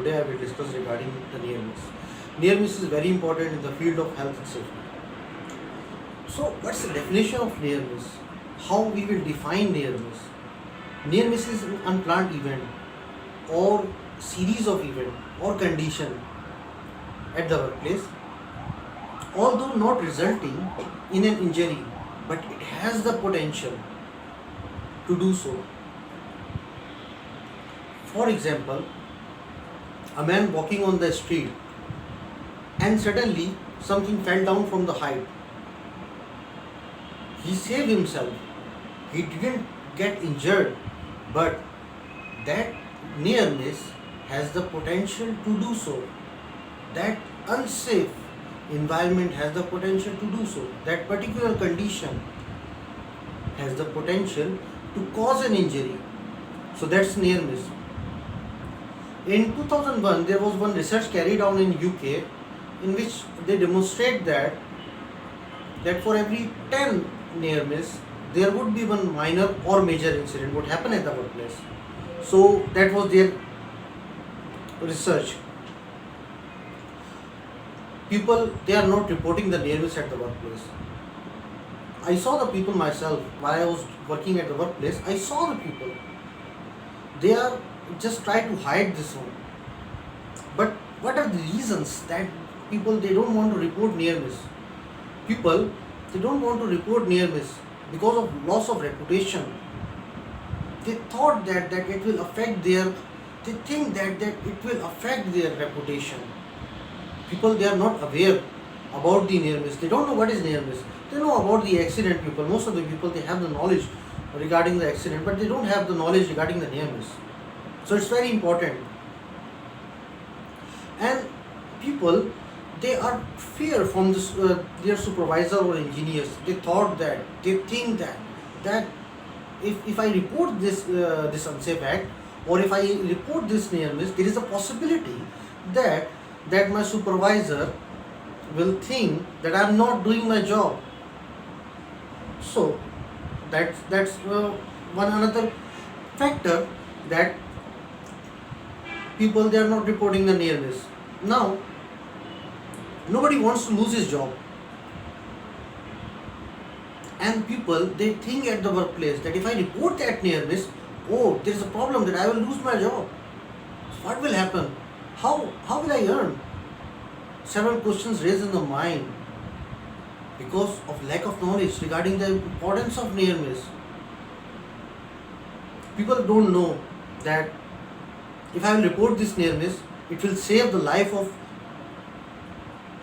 today I will discuss regarding the near miss. Near miss is very important in the field of health and safety. So, what's the definition of near miss? How we will define near miss? Near miss is an unplanned event or series of event or condition at the workplace, although not resulting in an injury, but it has the potential to do so. For example, a man walking on the street and suddenly something fell down from the height. He saved himself. He didn't get injured, but that near miss has the potential to do so. That unsafe environment has the potential to do so. That particular condition has the potential to cause an injury. So that's near miss. In 2001, there was one research carried out in UK in which they demonstrate that for every 10 near miss, there would be one minor or major incident would happen at the workplace. So that was their research. People, they are not reporting the near miss at the workplace. I saw the people myself while I was working at the workplace. I saw the people. They are just try to hide this one. But what are the reasons that people they don't want to report near miss? People they don't want to report near miss because of loss of reputation. They thought that it will affect their they think that it will affect their reputation. People they are not aware about the near miss. They don't know what is near miss. They know about the accident people. Most of the people they have the knowledge regarding the accident, but they don't have the knowledge regarding the near miss. So it's very important. And people they are fear from this, their supervisor or engineers. They thought that they think that if I report this unsafe act or if I report this near miss, there is a possibility that my supervisor will think that I am not doing my job. So that's one another factor that people they are not reporting the near miss. Now nobody wants to lose his job, and people they think at the workplace that if I report that near miss, oh there is a problem that I will lose my job. So what will happen? How will I earn? Several questions raised in the mind because of lack of knowledge regarding the importance of near miss. People don't know that if I will report this near miss, it will save the life of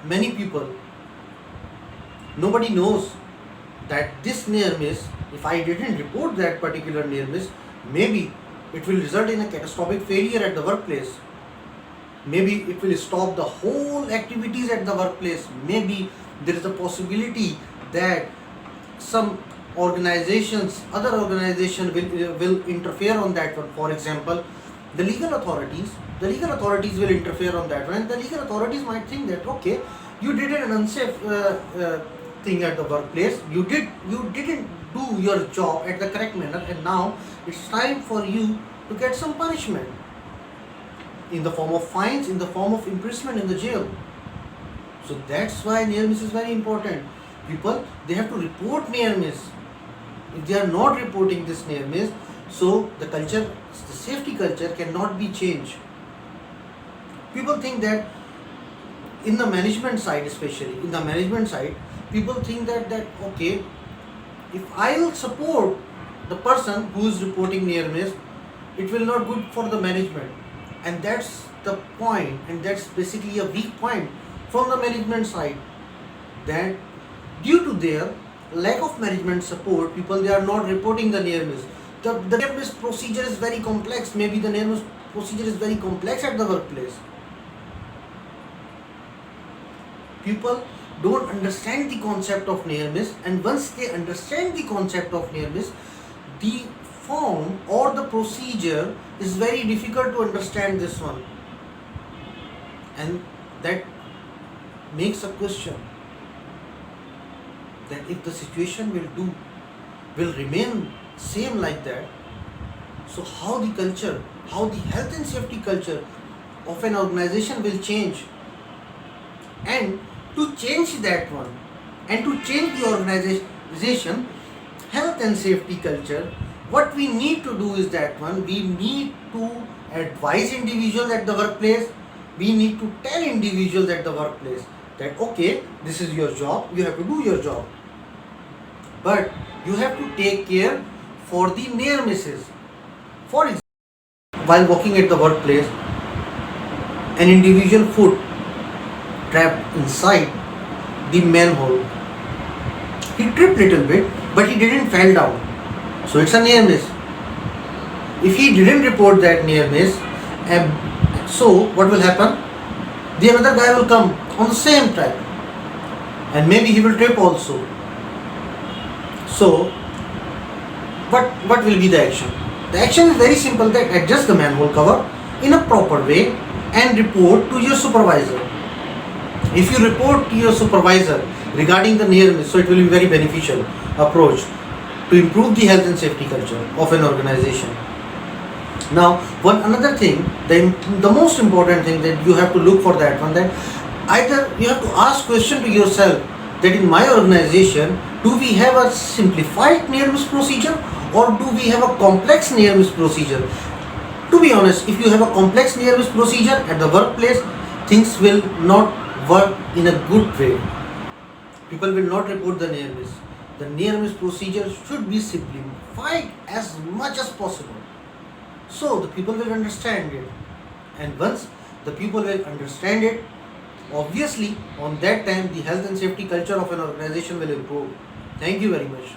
many people. Nobody knows that this near miss, if I didn't report that particular near miss, maybe it will result in a catastrophic failure at the workplace. Maybe it will stop the whole activities at the workplace. Maybe there is a possibility that some other organization will interfere on that one. For example, the legal authorities will interfere on that one, and the legal authorities might think that okay, you did an unsafe thing at the workplace. You didn't do your job at the correct manner, and now it's time for you to get some punishment in the form of fines, in the form of imprisonment in the jail. So that's why near miss is very important. People they have to report near miss. If they are not reporting this near miss, so the safety culture cannot be changed. People think that in the management side, especially in the management side, people think that okay, if I will support the person who is reporting near miss, it will not good for the management. And that's the point, and that's basically a weak point from the management side, that due to their lack of management support, people they are not reporting the near miss. The near miss procedure is very complex. Maybe the near miss procedure is very complex at the workplace. People don't understand the concept of near miss, and once they understand the concept of near miss, the form or the procedure is very difficult to understand this one, and that makes a question that if the situation will remain same like that, so how the health and safety culture of an organization will change. And to change that one, and to change the organization health and safety culture, what we need to do is that one, we need to advise individuals at the workplace, we need to tell individuals at the workplace that okay, this is your job, you have to do your job, but you have to take care for the near misses. For example, while walking at the workplace, an individual foot trapped inside the manhole. He tripped little bit, but he didn't fall down. So it's a near miss. If he didn't report that near miss, so what will happen? The another guy will come on the same track, and maybe he will trip also. So what will be the action? The action is very simple, that adjust the manhole cover in a proper way and report to your supervisor. If you report to your supervisor regarding the near miss, so it will be very beneficial approach to improve the health and safety culture of an organization. Now, one another thing, the most important thing that you have to look for that one, that either you have to ask question to yourself that in my organization, do we have a simplified near miss procedure or do we have a complex near miss procedure? To be honest, if you have a complex near miss procedure at the workplace, things will not work in a good way. People will not report the near miss. The near miss procedure should be simplified as much as possible, so the people will understand it. And once the people will understand it, obviously on that time the health and safety culture of an organization will improve. Thank you very much.